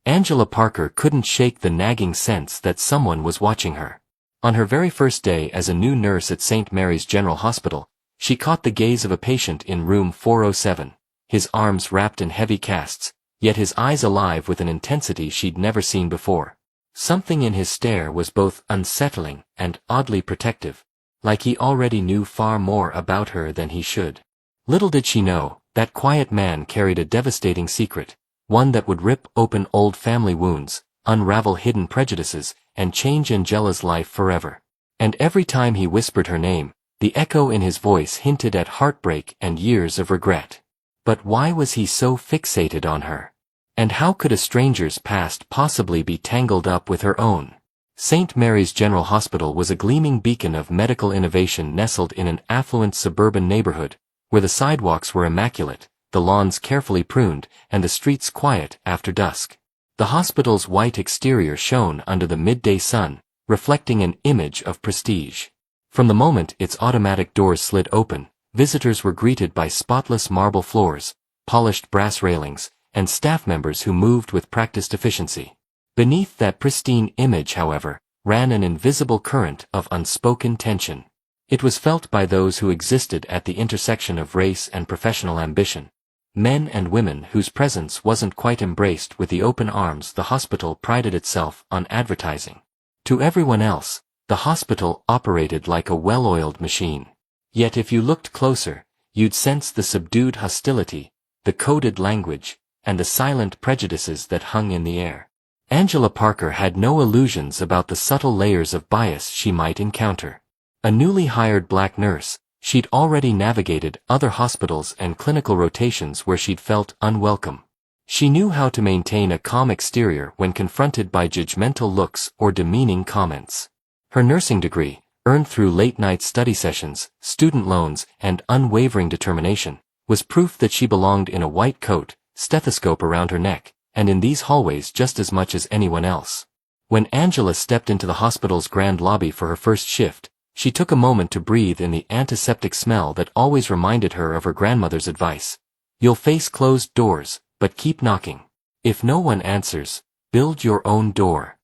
Angela Parker couldn't shake the nagging sense that someone was watching her. On her very first day as a new nurse at St. Mary's General Hospital, she caught the gaze of a patient in room 407, his arms wrapped in heavy casts, yet his eyes alive with an intensity she'd never seen before. Something in his stare was both unsettling and oddly protective, like he already knew far more about her than he should. Little did she know, that quiet man carried a devastating secret, one that would rip open old family wounds, unravel hidden prejudices, and change Angela's life forever. And every time he whispered her name, the echo in his voice hinted at heartbreak and years of regret. But why was he so fixated on her? And how could a stranger's past possibly be tangled up with her own? St. Mary's General Hospital was a gleaming beacon of medical innovation nestled in an affluent suburban neighborhood, where the sidewalks were immaculate, the lawns carefully pruned, and the streets quiet after dusk. The hospital's white exterior shone under the midday sun, reflecting an image of prestige. From the moment its automatic doors slid open, visitors were greeted by spotless marble floors, polished brass railings, and staff members who moved with practiced efficiency. Beneath that pristine image, however, ran an invisible current of unspoken tension. It was felt by those who existed at the intersection of race and professional ambition. Men and women whose presence wasn't quite embraced with the open arms the hospital prided itself on advertising. To everyone else, the hospital operated like a well-oiled machine. Yet if you looked closer, you'd sense the subdued hostility, the coded language, and the silent prejudices that hung in the air. Angela Parker had no illusions about the subtle layers of bias she might encounter. A newly hired black nurse, she'd already navigated other hospitals and clinical rotations where she'd felt unwelcome. She knew how to maintain a calm exterior when confronted by judgmental looks or demeaning comments. Her nursing degree, earned through late-night study sessions, student loans, and unwavering determination, was proof that she belonged in a white coat, stethoscope around her neck, and in these hallways just as much as anyone else. When Angela stepped into the hospital's grand lobby for her first shift, she took a moment to breathe in the antiseptic smell that always reminded her of her grandmother's advice. You'll face closed doors, but keep knocking. If no one answers, build your own door.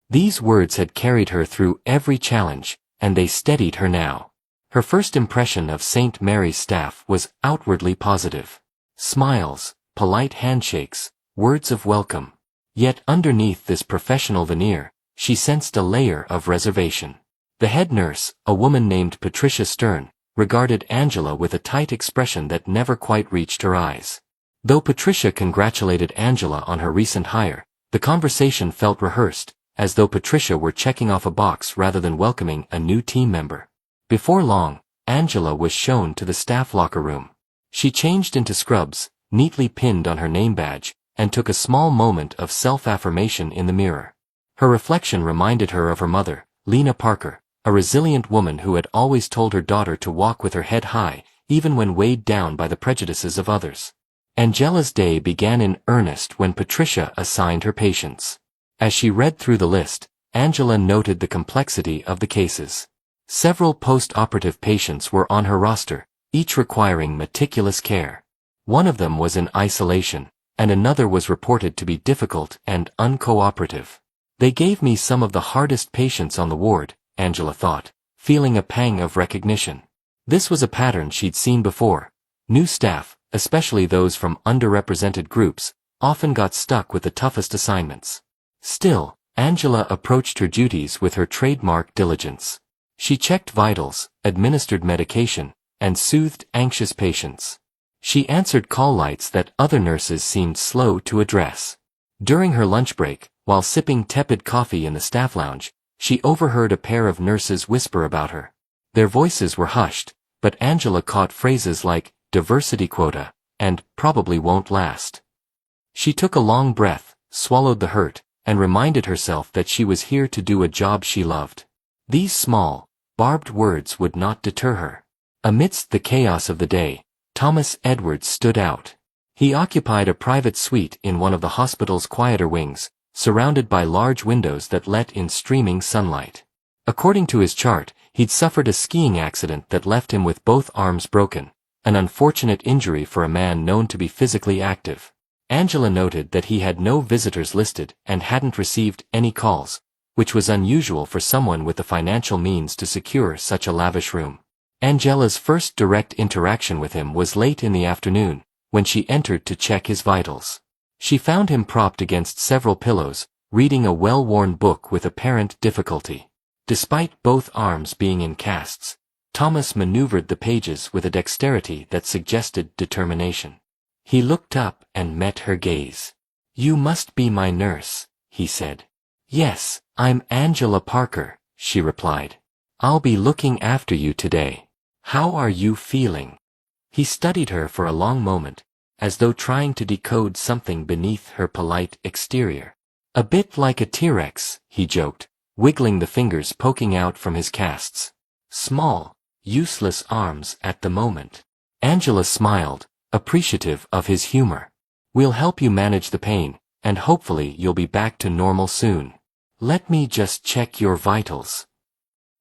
These words had carried her through every challenge, and they steadied her now. Her first impression of St. Mary's staff was outwardly positive. Smiles, polite handshakes, words of welcome. Yet underneath this professional veneer, she sensed a layer of reservation. The head nurse, a woman named Patricia Stern, regarded Angela with a tight expression that never quite reached her eyes. Though Patricia congratulated Angela on her recent hire, the conversation felt rehearsed, as though Patricia were checking off a box rather than welcoming a new team member. Before long, Angela was shown to the staff locker room. She changed into scrubs, neatly pinned on her name badge, and took a small moment of self-affirmation in the mirror. Her reflection reminded her of her mother, Lena Parker, a resilient woman who had always told her daughter to walk with her head high, even when weighed down by the prejudices of others. Angela's day began in earnest when Patricia assigned her patients. As she read through the list, Angela noted the complexity of the cases. Several post-operative patients were on her roster, each requiring meticulous care. One of them was in isolation, and another was reported to be difficult and uncooperative. They gave me some of the hardest patients on the ward, Angela thought, feeling a pang of recognition. This was a pattern she'd seen before. New staff, especially those from underrepresented groups, often got stuck with the toughest assignments. Still, Angela approached her duties with her trademark diligence. She checked vitals, administered medication, and soothed anxious patients. She answered call lights that other nurses seemed slow to address. During her lunch break, while sipping tepid coffee in the staff lounge, she overheard a pair of nurses whisper about her. Their voices were hushed, but Angela caught phrases like, diversity quota, and probably won't last. She took a long breath, swallowed the hurt, and reminded herself that she was here to do a job she loved. These small, barbed words would not deter her. Amidst the chaos of the day, Thomas Edwards stood out. He occupied a private suite in one of the hospital's quieter wings, surrounded by large windows that let in streaming sunlight. According to his chart, he'd suffered a skiing accident that left him with both arms broken, an unfortunate injury for a man known to be physically active. Angela noted that he had no visitors listed and hadn't received any calls, which was unusual for someone with the financial means to secure such a lavish room. Angela's first direct interaction with him was late in the afternoon, when she entered to check his vitals. She found him propped against several pillows, reading a well-worn book with apparent difficulty. Despite both arms being in casts, Thomas maneuvered the pages with a dexterity that suggested determination. He looked up and met her gaze. "You must be my nurse," he said. "Yes, I'm Angela Parker," she replied. "I'll be looking after you today. How are you feeling?" He studied her for a long moment, as though trying to decode something beneath her polite exterior. "A bit like a T-Rex," he joked, wiggling the fingers poking out from his casts. "Small, useless arms at the moment." Angela smiled, appreciative of his humor. "We'll help you manage the pain, and hopefully you'll be back to normal soon. Let me just check your vitals."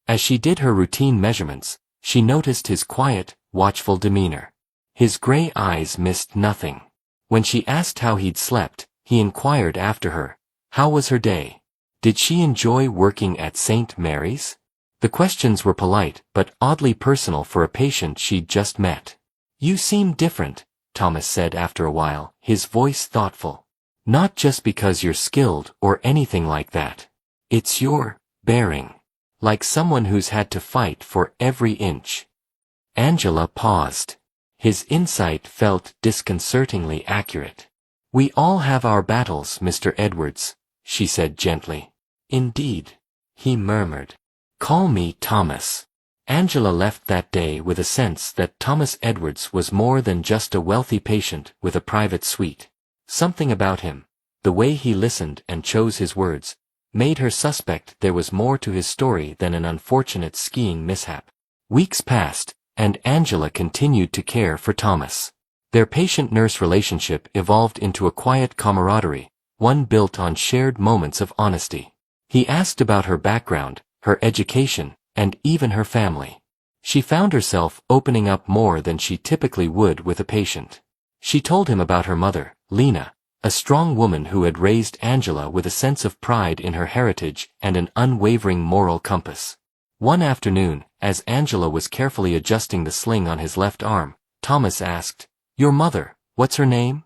As she did her routine measurements, she noticed his quiet, watchful demeanor. His gray eyes missed nothing. When she asked how he'd slept, he inquired after her. How was her day? Did she enjoy working at St. Mary's? The questions were polite but oddly personal for a patient she'd just met. "You seem different," Thomas said after a while, his voice thoughtful. "Not just because you're skilled or anything like that. It's your bearing. Like someone who's had to fight for every inch." Angela paused. His insight felt disconcertingly accurate. "We all have our battles, Mr. Edwards," she said gently. "Indeed," he murmured. "Call me Thomas." Angela left that day with a sense that Thomas Edwards was more than just a wealthy patient with a private suite. Something about him, the way he listened and chose his words, made her suspect there was more to his story than an unfortunate skiing mishap. Weeks passed, and Angela continued to care for Thomas. Their patient-nurse relationship evolved into a quiet camaraderie, one built on shared moments of honesty. He asked about her background, her education, and even her family. She found herself opening up more than she typically would with a patient. She told him about her mother, Lena, a strong woman who had raised Angela with a sense of pride in her heritage and an unwavering moral compass. One afternoon, as Angela was carefully adjusting the sling on his left arm, Thomas asked, "Your mother, what's her name?"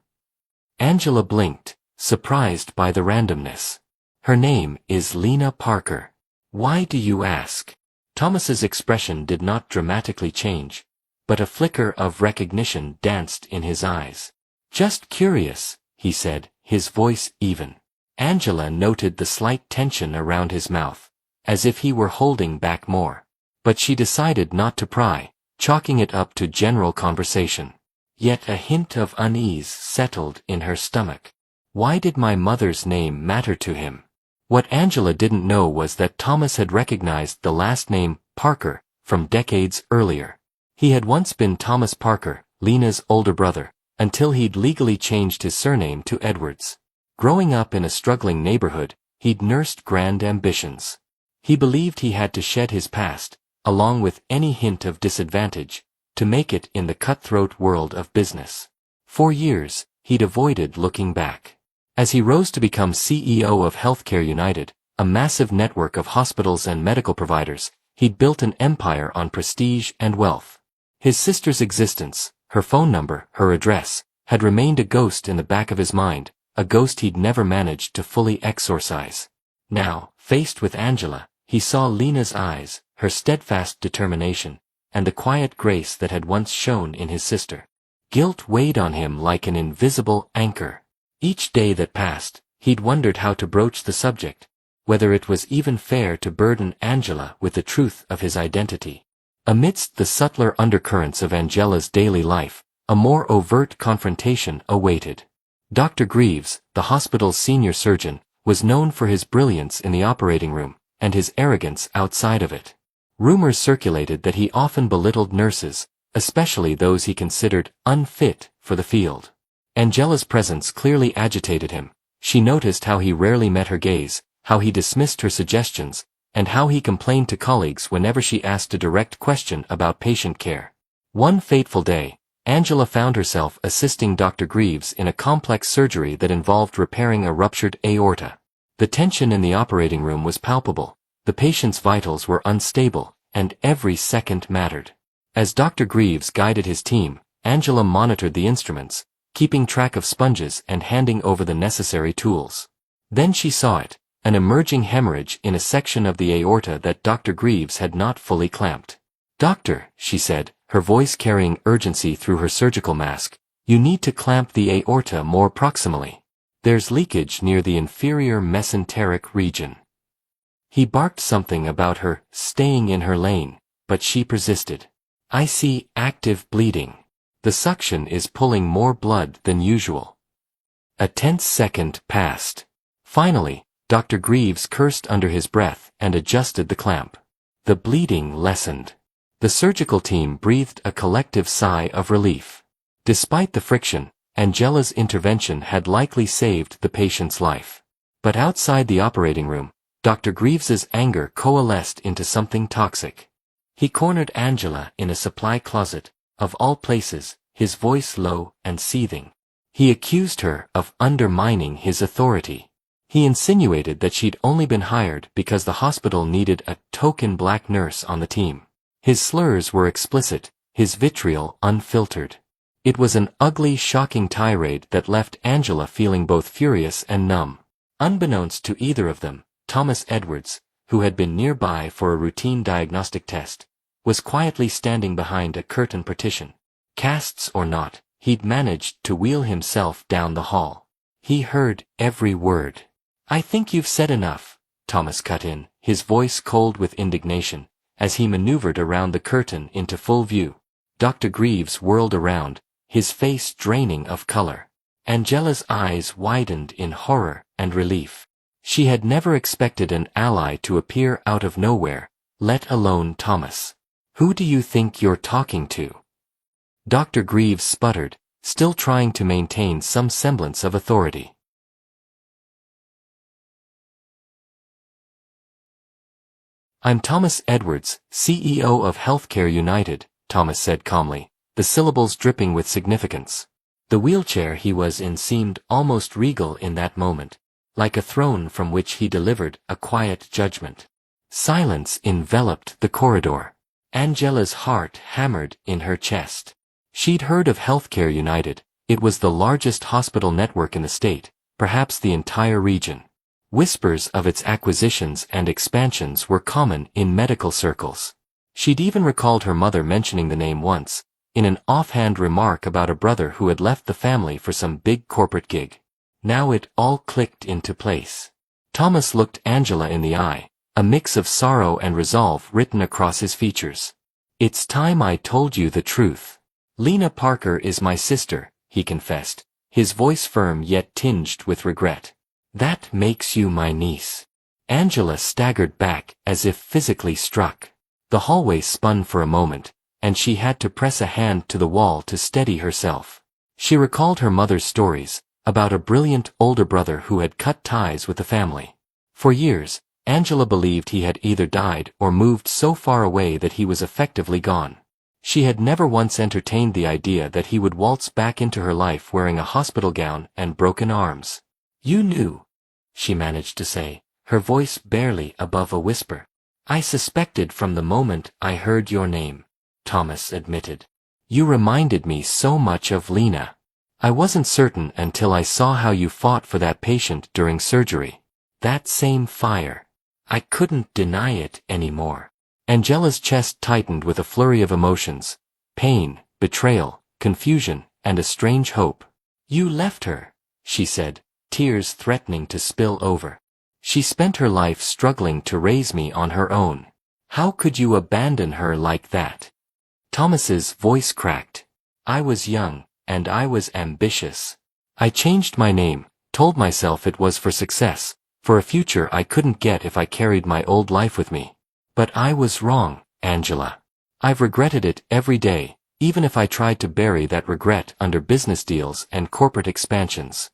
Angela blinked, surprised by the randomness. "Her name is Lena Parker." "Why do you ask?" Thomas's expression did not dramatically change, but a flicker of recognition danced in his eyes. "Just curious," he said, his voice even. Angela noted the slight tension around his mouth, as if he were holding back more. But she decided not to pry, chalking it up to general conversation. Yet a hint of unease settled in her stomach. Why did my mother's name matter to him? What Angela didn't know was that Thomas had recognized the last name, Parker, from decades earlier. He had once been Thomas Parker, Lena's older brother, until he'd legally changed his surname to Edwards. Growing up in a struggling neighborhood, he'd nursed grand ambitions. He believed he had to shed his past, along with any hint of disadvantage, to make it in the cutthroat world of business. For years, he'd avoided looking back. As he rose to become CEO of Healthcare United, a massive network of hospitals and medical providers, he'd built an empire on prestige and wealth. His sister's existence, her phone number, her address, had remained a ghost in the back of his mind, a ghost he'd never managed to fully exorcise. Now, faced with Angela, he saw Lena's eyes, her steadfast determination, and the quiet grace that had once shone in his sister. Guilt weighed on him like an invisible anchor. Each day that passed, he'd wondered how to broach the subject, whether it was even fair to burden Angela with the truth of his identity. Amidst the subtler undercurrents of Angela's daily life, a more overt confrontation awaited. Dr. Greaves, the hospital's senior surgeon, was known for his brilliance in the operating room, and his arrogance outside of it. Rumors circulated that he often belittled nurses, especially those he considered unfit for the field. Angela's presence clearly agitated him. She noticed how he rarely met her gaze, how he dismissed her suggestions, and how he complained to colleagues whenever she asked a direct question about patient care. One fateful day, Angela found herself assisting Dr. Greaves in a complex surgery that involved repairing a ruptured aorta. The tension in the operating room was palpable, the patient's vitals were unstable, and every second mattered. As Dr. Greaves guided his team, Angela monitored the instruments, keeping track of sponges and handing over the necessary tools. Then she saw it, an emerging hemorrhage in a section of the aorta that Dr. Greaves had not fully clamped. "Doctor," she said, her voice carrying urgency through her surgical mask, "you need to clamp the aorta more proximally. There's leakage near the inferior mesenteric region." He barked something about her staying in her lane, but she persisted. "I see active bleeding. The suction is pulling more blood than usual." A tense second passed. Finally, Dr. Greaves cursed under his breath and adjusted the clamp. The bleeding lessened. The surgical team breathed a collective sigh of relief. Despite the friction, Angela's intervention had likely saved the patient's life. But outside the operating room, Dr. Greaves's anger coalesced into something toxic. He cornered Angela in a supply closet, of all places, his voice low and seething. He accused her of undermining his authority. He insinuated that she'd only been hired because the hospital needed a token black nurse on the team. His slurs were explicit, his vitriol unfiltered. It was an ugly, shocking tirade that left Angela feeling both furious and numb. Unbeknownst to either of them, Thomas Edwards, who had been nearby for a routine diagnostic test, was quietly standing behind a curtain partition. Casts or not, he'd managed to wheel himself down the hall. He heard every word. "I think you've said enough," Thomas cut in, his voice cold with indignation, as he maneuvered around the curtain into full view. Dr. Greaves whirled around, his face draining of color. Angela's eyes widened in horror and relief. She had never expected an ally to appear out of nowhere, let alone Thomas. "Who do you think you're talking to?" Dr. Greaves sputtered, still trying to maintain some semblance of authority. "I'm Thomas Edwards, CEO of Healthcare United," Thomas said calmly, the syllables dripping with significance. The wheelchair he was in seemed almost regal in that moment, like a throne from which he delivered a quiet judgment. Silence enveloped the corridor. Angela's heart hammered in her chest. She'd heard of Healthcare United. It was the largest hospital network in the state, perhaps the entire region. Whispers of its acquisitions and expansions were common in medical circles. She'd even recalled her mother mentioning the name once, in an offhand remark about a brother who had left the family for some big corporate gig. Now it all clicked into place. Thomas looked Angela in the eye, a mix of sorrow and resolve written across his features. "It's time I told you the truth. Lena Parker is my sister," he confessed, his voice firm yet tinged with regret. "That makes you my niece." Angela staggered back as if physically struck. The hallway spun for a moment, and she had to press a hand to the wall to steady herself. She recalled her mother's stories, about a brilliant older brother who had cut ties with the family. For years, Angela believed he had either died or moved so far away that he was effectively gone. She had never once entertained the idea that he would waltz back into her life wearing a hospital gown and broken arms. "You knew," she managed to say, her voice barely above a whisper. "I suspected from the moment I heard your name," Thomas admitted. "You reminded me so much of Lena. I wasn't certain until I saw how you fought for that patient during surgery. That same fire. I couldn't deny it anymore." Angela's chest tightened with a flurry of emotions: pain, betrayal, confusion, and a strange hope. "You left her," she said, tears threatening to spill over. "She spent her life struggling to raise me on her own. How could you abandon her like that?" Thomas's voice cracked. "I was young, and I was ambitious. I changed my name, told myself it was for success, for a future I couldn't get if I carried my old life with me. But I was wrong, Angela. I've regretted it every day, even if I tried to bury that regret under business deals and corporate expansions."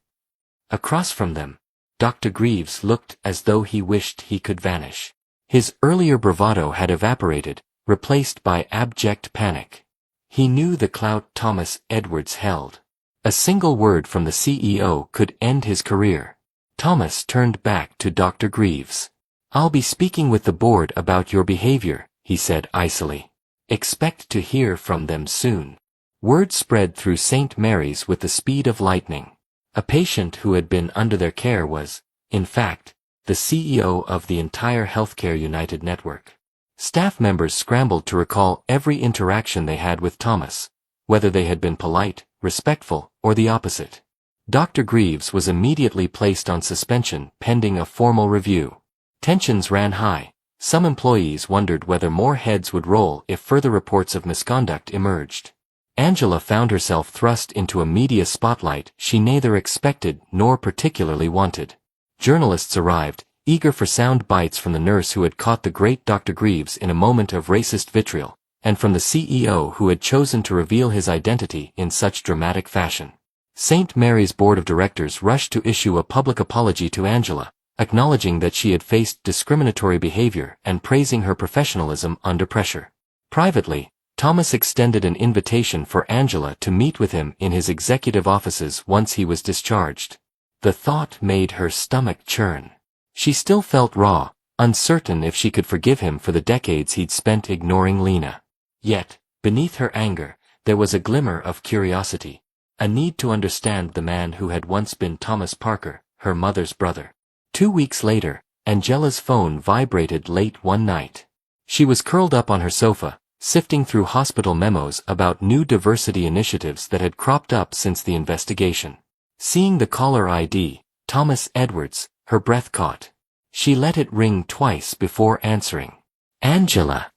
Across from them, Dr. Greaves looked as though he wished he could vanish. His earlier bravado had evaporated, replaced by abject panic. He knew the clout Thomas Edwards held. A single word from the CEO could end his career. Thomas turned back to Dr. Greaves. "I'll be speaking with the board about your behavior," he said icily. "Expect to hear from them soon." Word spread through St. Mary's with the speed of lightning. A patient who had been under their care was, in fact, the CEO of the entire Healthcare United network. Staff members scrambled to recall every interaction they had with Thomas, whether they had been polite, respectful, or the opposite. Dr. Greaves was immediately placed on suspension pending a formal review. Tensions ran high. Some employees wondered whether more heads would roll if further reports of misconduct emerged. Angela found herself thrust into a media spotlight she neither expected nor particularly wanted. Journalists arrived, eager for sound bites from the nurse who had caught the great Dr. Greaves in a moment of racist vitriol, and from the CEO who had chosen to reveal his identity in such dramatic fashion. St. Mary's board of directors rushed to issue a public apology to Angela, acknowledging that she had faced discriminatory behavior and praising her professionalism under pressure. Privately, Thomas extended an invitation for Angela to meet with him in his executive offices once he was discharged. The thought made her stomach churn. She still felt raw, uncertain if she could forgive him for the decades he'd spent ignoring Lena. Yet, beneath her anger, there was a glimmer of curiosity, a need to understand the man who had once been Thomas Parker, her mother's brother. 2 weeks later, Angela's phone vibrated late one night. She was curled up on her sofa, sifting through hospital memos about new diversity initiatives that had cropped up since the investigation. Seeing the caller ID, Thomas Edwards, her breath caught. She let it ring twice before answering. "Angela."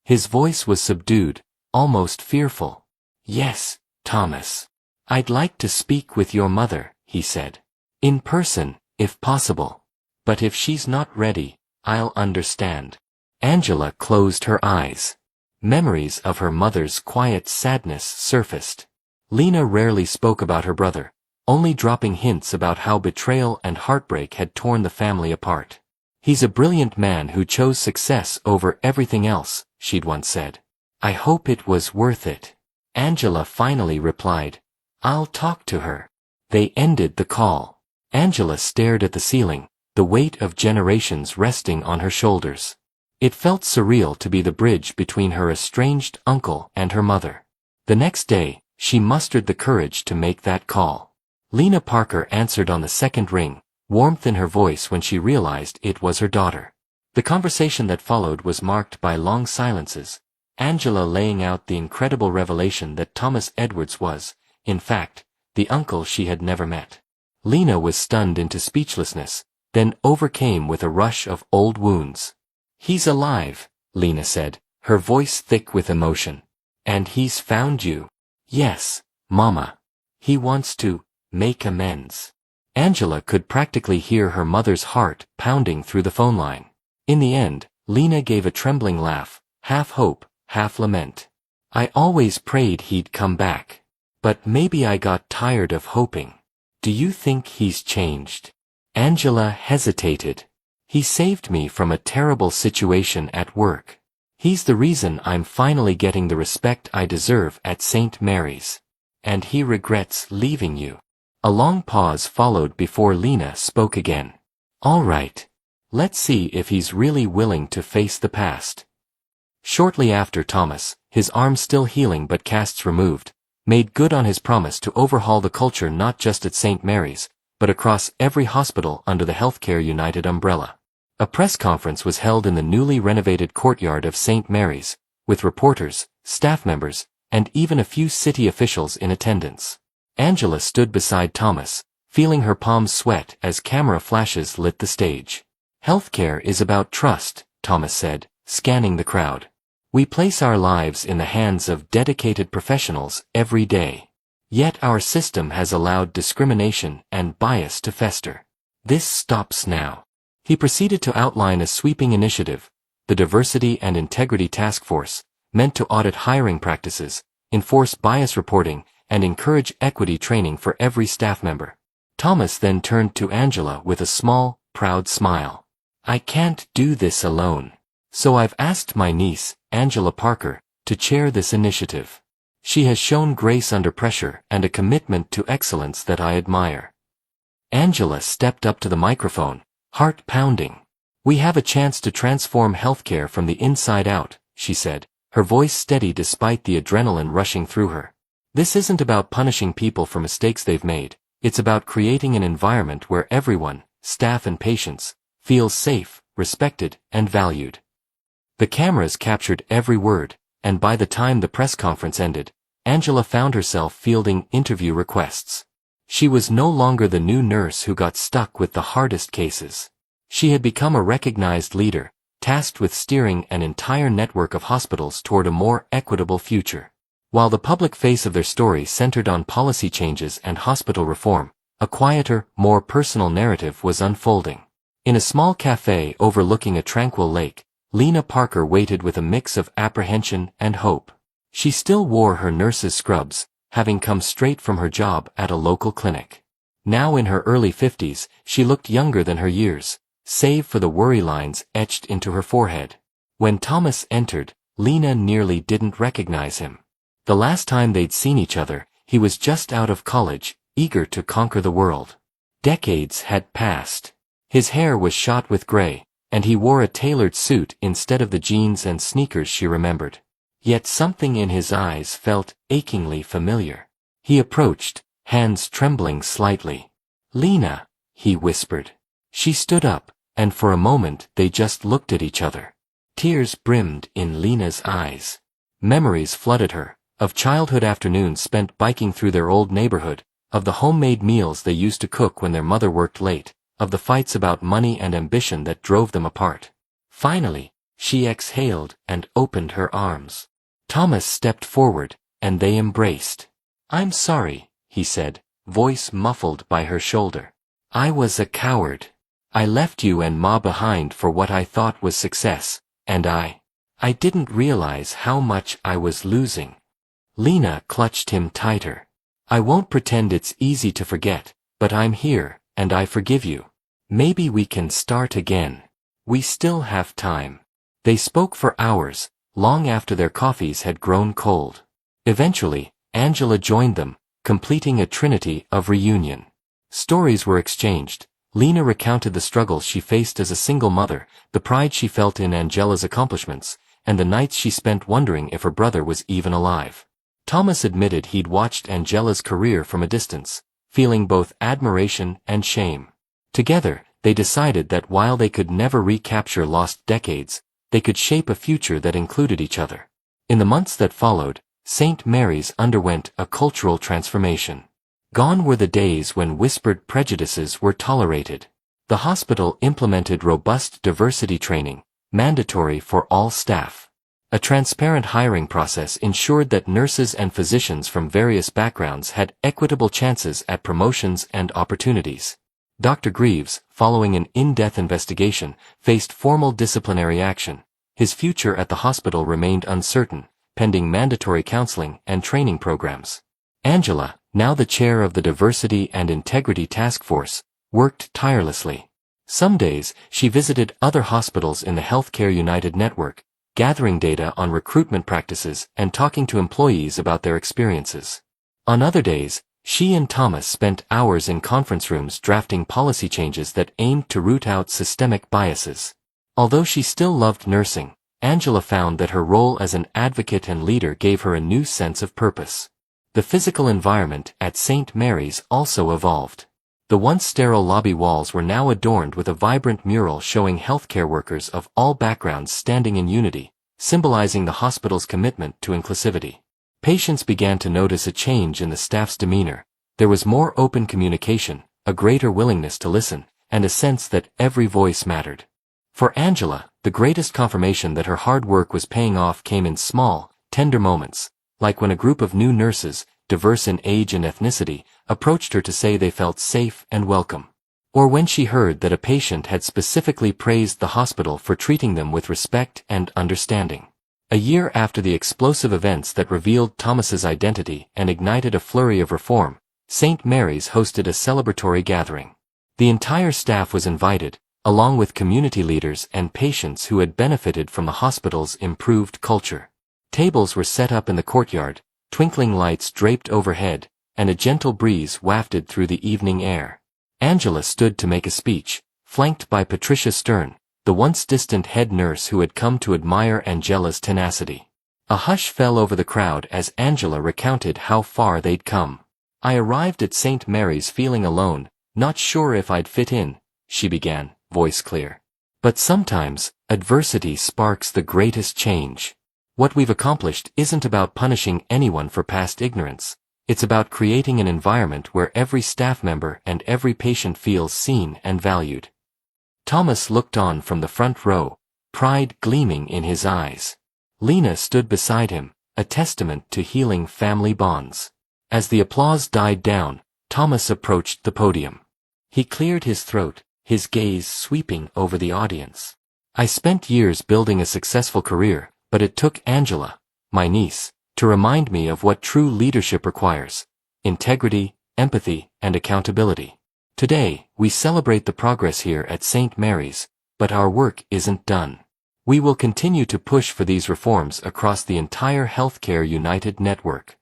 His voice was subdued, almost fearful. "Yes, Thomas. I'd like to speak with your mother," he said. "In person, if possible. But if she's not ready, I'll understand." Angela closed her eyes. Memories of her mother's quiet sadness surfaced. Lena rarely spoke about her brother, only dropping hints about how betrayal and heartbreak had torn the family apart. "He's a brilliant man who chose success over everything else," she'd once said. "I hope it was worth it." Angela finally replied, "I'll talk to her." They ended the call. Angela stared at the ceiling, the weight of generations resting on her shoulders. It felt surreal to be the bridge between her estranged uncle and her mother. The next day, she mustered the courage to make that call. Lena Parker answered on the second ring, warmth in her voice when she realized it was her daughter. The conversation that followed was marked by long silences, Angela laying out the incredible revelation that Thomas Edwards was, in fact, the uncle she had never met. Lena was stunned into speechlessness, then overcame with a rush of old wounds. "He's alive," Lena said, her voice thick with emotion. "And he's found you." "Yes, Mama. He wants to make amends." Angela could practically hear her mother's heart pounding through the phone line. In the end, Lena gave a trembling laugh, half hope, half lament. "I always prayed he'd come back. But maybe I got tired of hoping. Do you think he's changed?" Angela hesitated. "He saved me from a terrible situation at work. He's the reason I'm finally getting the respect I deserve at St. Mary's. And he regrets leaving you." A long pause followed before Lena spoke again. "All right. Let's see if he's really willing to face the past." Shortly after, Thomas, his arm still healing but casts removed, made good on his promise to overhaul the culture not just at St. Mary's, but across every hospital under the Healthcare United umbrella. A press conference was held in the newly renovated courtyard of St. Mary's, with reporters, staff members, and even a few city officials in attendance. Angela stood beside Thomas, feeling her palms sweat as camera flashes lit the stage. "Healthcare is about trust," Thomas said, scanning the crowd. "We place our lives in the hands of dedicated professionals every day. Yet our system has allowed discrimination and bias to fester. This stops now." He proceeded to outline a sweeping initiative, the Diversity and Integrity Task Force, meant to audit hiring practices, enforce bias reporting, and encourage equity training for every staff member. Thomas then turned to Angela with a small, proud smile. "I can't do this alone. So I've asked my niece, Angela Parker, to chair this initiative. She has shown grace under pressure and a commitment to excellence that I admire." Angela stepped up to the microphone, heart pounding. "We have a chance to transform healthcare from the inside out," she said, her voice steady despite the adrenaline rushing through her. "This isn't about punishing people for mistakes they've made. It's about creating an environment where everyone, staff and patients, feels safe, respected, and valued." The cameras captured every word, and by the time the press conference ended, Angela found herself fielding interview requests. She was no longer the new nurse who got stuck with the hardest cases. She had become a recognized leader, tasked with steering an entire network of hospitals toward a more equitable future. While the public face of their story centered on policy changes and hospital reform, a quieter, more personal narrative was unfolding. In a small cafe overlooking a tranquil lake, Lena Parker waited with a mix of apprehension and hope. She still wore her nurse's scrubs, having come straight from her job at a local clinic. Now in her early 50s, she looked younger than her years, save for the worry lines etched into her forehead. When Thomas entered, Lena nearly didn't recognize him. The last time they'd seen each other, he was just out of college, eager to conquer the world. Decades had passed. His hair was shot with gray, and he wore a tailored suit instead of the jeans and sneakers she remembered. Yet something in his eyes felt achingly familiar. He approached, hands trembling slightly. "Lena," he whispered. She stood up, and for a moment they just looked at each other. Tears brimmed in Lena's eyes. Memories flooded her, of childhood afternoons spent biking through their old neighborhood, of the homemade meals they used to cook when their mother worked late, of the fights about money and ambition that drove them apart. Finally, she exhaled and opened her arms. Thomas stepped forward, and they embraced. "I'm sorry," he said, voice muffled by her shoulder. "I was a coward. I left you and Ma behind for what I thought was success, and I didn't realize how much I was losing." Lena clutched him tighter. "I won't pretend it's easy to forget, but I'm here, and I forgive you. Maybe we can start again. We still have time." They spoke for hours, long after their coffees had grown cold. Eventually, Angela joined them, completing a trinity of reunion. Stories were exchanged. Lena recounted the struggles she faced as a single mother, the pride she felt in Angela's accomplishments, and the nights she spent wondering if her brother was even alive. Thomas admitted he'd watched Angela's career from a distance, feeling both admiration and shame. Together, they decided that while they could never recapture lost decades, they could shape a future that included each other. In the months that followed, St. Mary's underwent a cultural transformation. Gone were the days when whispered prejudices were tolerated. The hospital implemented robust diversity training, mandatory for all staff. A transparent hiring process ensured that nurses and physicians from various backgrounds had equitable chances at promotions and opportunities. Dr. Greaves, following an in-depth investigation, faced formal disciplinary action. His future at the hospital remained uncertain, pending mandatory counseling and training programs. Angela, now the chair of the Diversity and Integrity Task Force, worked tirelessly. Some days, she visited other hospitals in the Healthcare United network, gathering data on recruitment practices and talking to employees about their experiences. On other days, she and Thomas spent hours in conference rooms drafting policy changes that aimed to root out systemic biases. Although she still loved nursing, Angela found that her role as an advocate and leader gave her a new sense of purpose. The physical environment at St. Mary's also evolved. The once sterile lobby walls were now adorned with a vibrant mural showing healthcare workers of all backgrounds standing in unity, symbolizing the hospital's commitment to inclusivity. Patients began to notice a change in the staff's demeanor. There was more open communication, a greater willingness to listen, and a sense that every voice mattered. For Angela, the greatest confirmation that her hard work was paying off came in small, tender moments, like when a group of new nurses, diverse in age and ethnicity, approached her to say they felt safe and welcome. Or when she heard that a patient had specifically praised the hospital for treating them with respect and understanding. A year after the explosive events that revealed Thomas's identity and ignited a flurry of reform, St. Mary's hosted a celebratory gathering. The entire staff was invited, along with community leaders and patients who had benefited from the hospital's improved culture. Tables were set up in the courtyard, twinkling lights draped overhead, and a gentle breeze wafted through the evening air. Angela stood to make a speech, flanked by Patricia Stern, the once distant head nurse who had come to admire Angela's tenacity. A hush fell over the crowd as Angela recounted how far they'd come. "I arrived at St. Mary's feeling alone, not sure if I'd fit in," she began, voice clear. "But sometimes, adversity sparks the greatest change. What we've accomplished isn't about punishing anyone for past ignorance. It's about creating an environment where every staff member and every patient feels seen and valued." Thomas looked on from the front row, pride gleaming in his eyes. Lena stood beside him, a testament to healing family bonds. As the applause died down, Thomas approached the podium. He cleared his throat, his gaze sweeping over the audience. "I spent years building a successful career, but it took Angela, my niece, to remind me of what true leadership requires: integrity, empathy, and accountability. Today, we celebrate the progress here at St. Mary's, but our work isn't done. We will continue to push for these reforms across the entire Healthcare United network."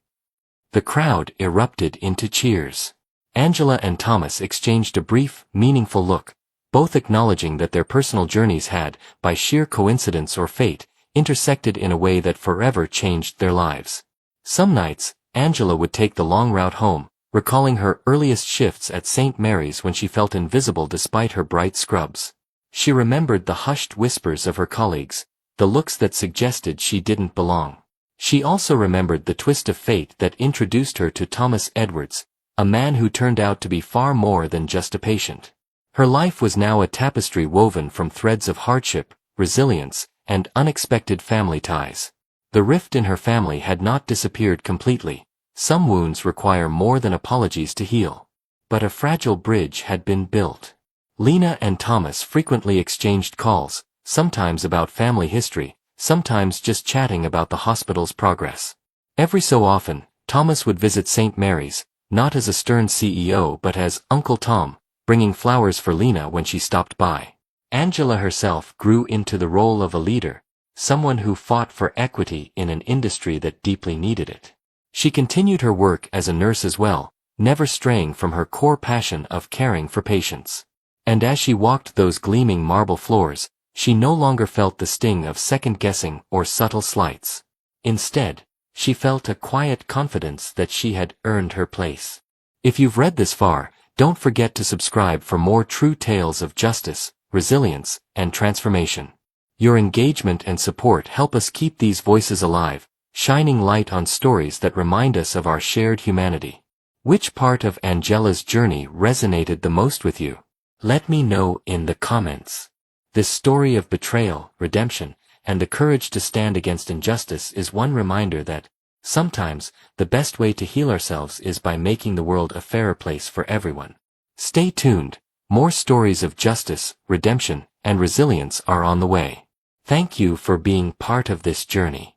The crowd erupted into cheers. Angela and Thomas exchanged a brief, meaningful look, both acknowledging that their personal journeys had, by sheer coincidence or fate, intersected in a way that forever changed their lives. Some nights, Angela would take the long route home, recalling her earliest shifts at St. Mary's when she felt invisible despite her bright scrubs. She remembered the hushed whispers of her colleagues, the looks that suggested she didn't belong. She also remembered the twist of fate that introduced her to Thomas Edwards, a man who turned out to be far more than just a patient. Her life was now a tapestry woven from threads of hardship, resilience, and unexpected family ties. The rift in her family had not disappeared completely. Some wounds require more than apologies to heal. But a fragile bridge had been built. Lena and Thomas frequently exchanged calls, sometimes about family history, sometimes just chatting about the hospital's progress. Every so often, Thomas would visit St. Mary's, not as a stern CEO but as Uncle Tom, bringing flowers for Lena when she stopped by. Angela herself grew into the role of a leader, someone who fought for equity in an industry that deeply needed it. She continued her work as a nurse as well, never straying from her core passion of caring for patients. And as she walked those gleaming marble floors, she no longer felt the sting of second-guessing or subtle slights. Instead, she felt a quiet confidence that she had earned her place. If you've read this far, don't forget to subscribe for more true tales of justice, resilience, and transformation. Your engagement and support help us keep these voices alive, shining light on stories that remind us of our shared humanity. Which part of Angela's journey resonated the most with you? Let me know in the comments. This story of betrayal, redemption, and the courage to stand against injustice is one reminder that, sometimes, the best way to heal ourselves is by making the world a fairer place for everyone. Stay tuned, more stories of justice, redemption, and resilience are on the way. Thank you for being part of this journey.